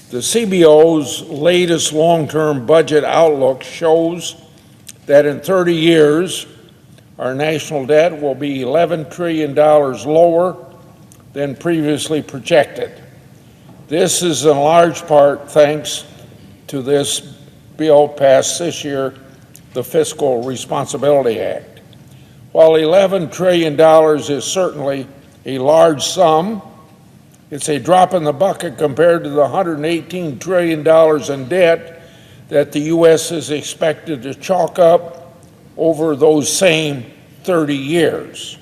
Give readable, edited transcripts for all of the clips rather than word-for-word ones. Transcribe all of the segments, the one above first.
The CBO's latest long-term budget outlook shows that in 30 years, our national debt will be $11 trillion lower than previously projected. This is in large part thanks to this bill passed this year, the Fiscal Responsibility Act. While $11 trillion is certainly a large sum, it's a drop in the bucket compared to the $118 trillion in debt that the U.S. is expected to chalk up over those same 30 years.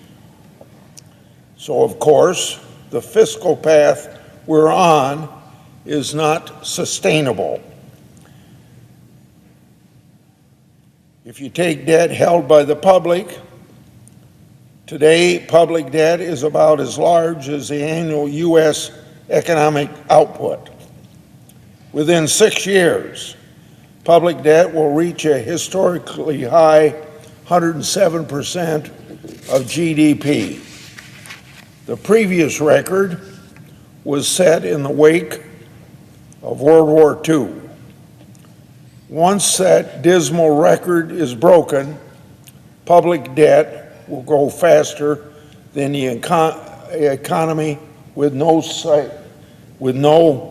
So, of course, the fiscal path we're on is not sustainable. If you take debt held by the public, today public debt is about as large as the annual U.S. economic output. Within 6 years, public debt will reach a historically high 107% of GDP. The previous record was set in the wake of World War II. Once that dismal record is broken, public debt will grow faster than the economy with no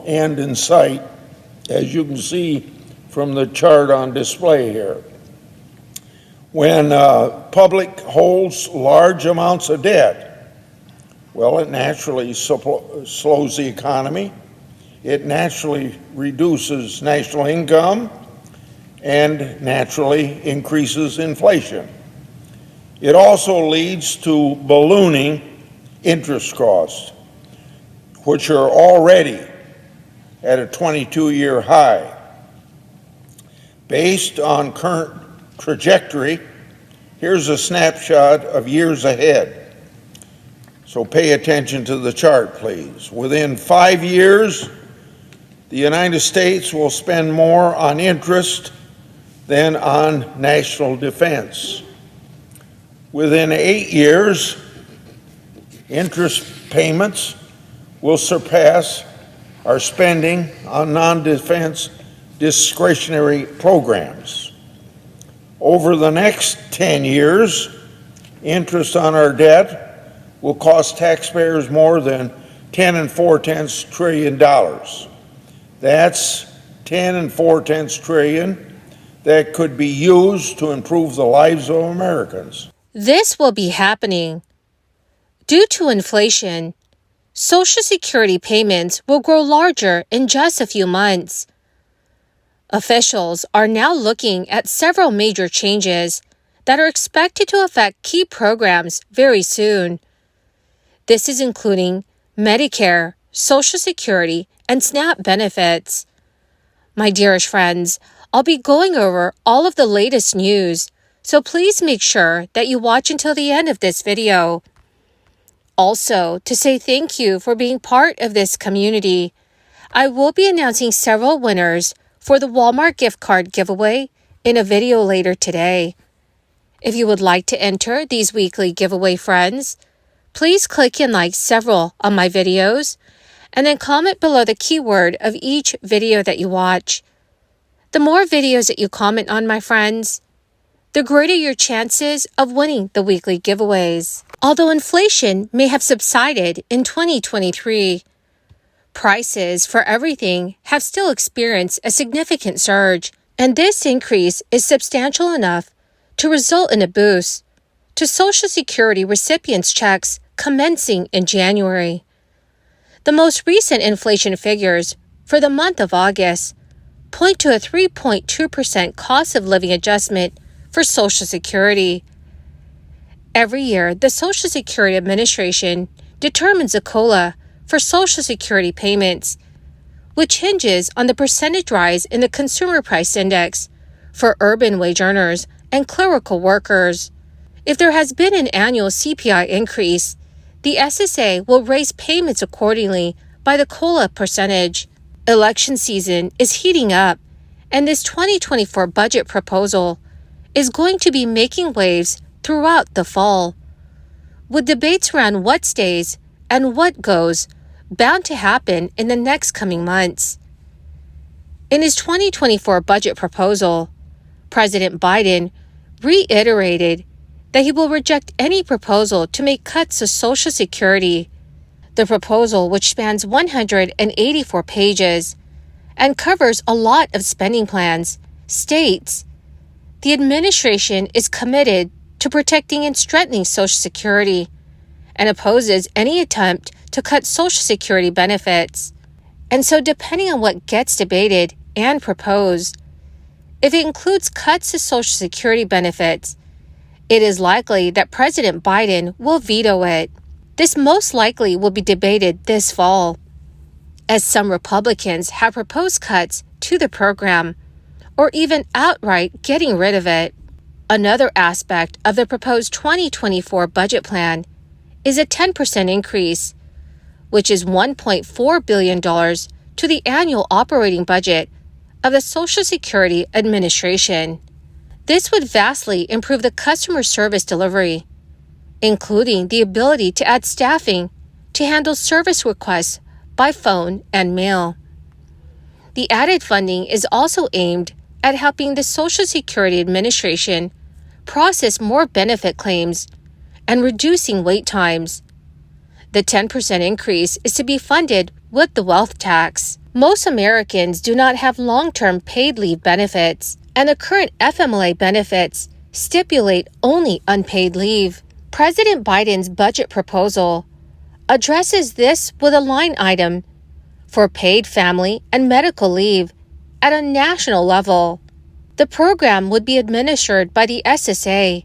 end in sight, as you can see from the chart on display here. When public holds large amounts of debt, well, it naturally slows the economy, it naturally reduces national income, and naturally increases inflation. It also leads to ballooning interest costs, which are already at a 22-year high. Based on current trajectory, here's a snapshot of years ahead. So pay attention to the chart, please. Within 5 years, the United States will spend more on interest than on national defense. Within 8 years, interest payments will surpass our spending on non-defense discretionary programs. Over the next 10 years, interest on our debt will cost taxpayers more than $10.4 trillion. That's $10.4 trillion that could be used to improve the lives of Americans. This will be happening. Due to inflation, Social Security payments will grow larger in just a few months. Officials are now looking at several major changes that are expected to affect key programs very soon. This is including Medicare, Social Security, and SNAP benefits. My dearest friends, I'll be going over all of the latest news, so please make sure that you watch until the end of this video. Also, to say thank you for being part of this community, I will be announcing several winners for the Walmart gift card giveaway in a video later today. If you would like to enter these weekly giveaway friends, please click and like several on my videos, and then comment below the keyword of each video that you watch. The more videos that you comment on, my friends, the greater your chances of winning the weekly giveaways. Although inflation may have subsided in 2023, prices for everything have still experienced a significant surge, and this increase is substantial enough to result in a boost to Social Security recipients' checks commencing in January. The most recent inflation figures for the month of August point to a 3.2% cost of living adjustment for Social Security. Every year, the Social Security Administration determines a COLA for Social Security payments, which hinges on the percentage rise in the Consumer Price Index for urban wage earners and clerical workers. If there has been an annual CPI increase, the SSA will raise payments accordingly by the COLA percentage. Election season is heating up, and this 2024 budget proposal is going to be making waves throughout the fall, with debates around what stays and what goes bound to happen in the next coming months. In his 2024 budget proposal, President Biden reiterated that he will reject any proposal to make cuts to Social Security. The proposal, which spans 184 pages and covers a lot of spending plans, states the administration is committed to protecting and strengthening Social Security and opposes any attempt to cut Social Security benefits. And so, depending on what gets debated and proposed, if it includes cuts to Social Security benefits, it is likely that President Biden will veto it. This most likely will be debated this fall, as some Republicans have proposed cuts to the program, or even outright getting rid of it. Another aspect of the proposed 2024 budget plan is a 10% increase, which is $1.4 billion to the annual operating budget of the Social Security Administration. This would vastly improve the customer service delivery, including the ability to add staffing to handle service requests by phone and mail. The added funding is also aimed at helping the Social Security Administration process more benefit claims and reducing wait times. The 10% increase is to be funded with the wealth tax. Most Americans do not have long-term paid leave benefits, and the current FMLA benefits stipulate only unpaid leave. President Biden's budget proposal addresses this with a line item for paid family and medical leave at a national level. The program would be administered by the SSA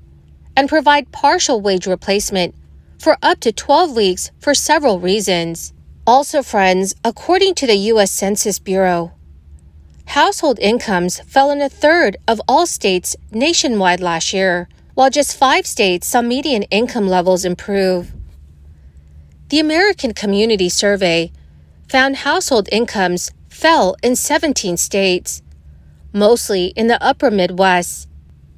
and provide partial wage replacement for up to 12 weeks for several reasons. Also, friends, according to the U.S. Census Bureau, household incomes fell in a third of all states nationwide last year, while just 5 states saw median income levels improve. The American Community Survey found household incomes fell in 17 states, mostly in the upper Midwest,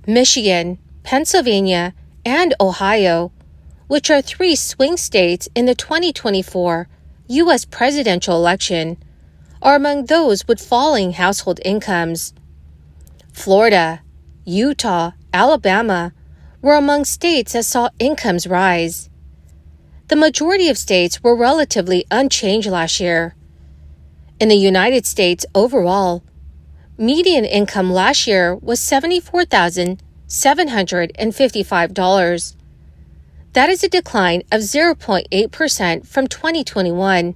Michigan, Pennsylvania, and Ohio, which are 3 swing states in the 2024 U.S. presidential election, are among those with falling household incomes. Florida, Utah, Alabama were among states that saw incomes rise. The majority of states were relatively unchanged last year. In the United States overall, median income last year was $74,755. That is a decline of 0.8% from 2021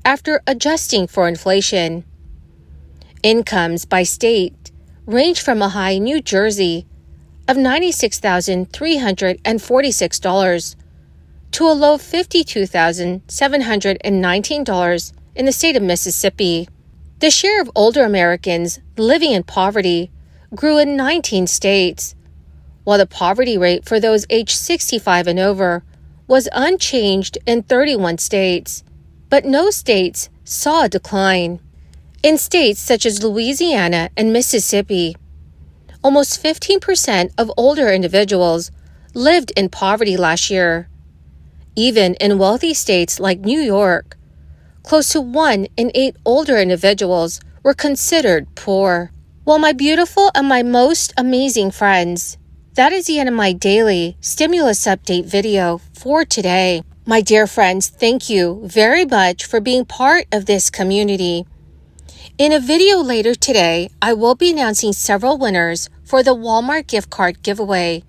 after adjusting for inflation. Incomes by state range from a high New Jersey of $96,346 to a low $52,719 in the state of Mississippi. The share of older Americans living in poverty grew in 19 states, while the poverty rate for those aged 65 and over was unchanged in 31 states, but no states saw a decline. In states such as Louisiana and Mississippi, almost 15% of older individuals lived in poverty last year. Even in wealthy states like New York, close to 1 in 8 older individuals were considered poor. Well, my beautiful and my most amazing friends, that is the end of my daily stimulus update video for today. My dear friends, thank you very much for being part of this community. In a video later today, I will be announcing several winners for the Walmart gift card giveaway,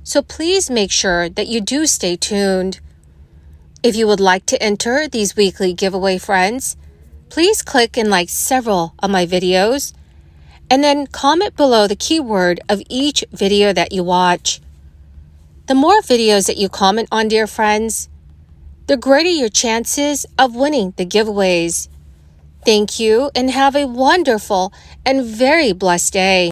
so please make sure that you do stay tuned. If you would like to enter these weekly giveaway, friends, please click and like several of my videos, and then comment below the keyword of each video that you watch. The more videos that you comment on, dear friends, the greater your chances of winning the giveaways. Thank you and have a wonderful and very blessed day.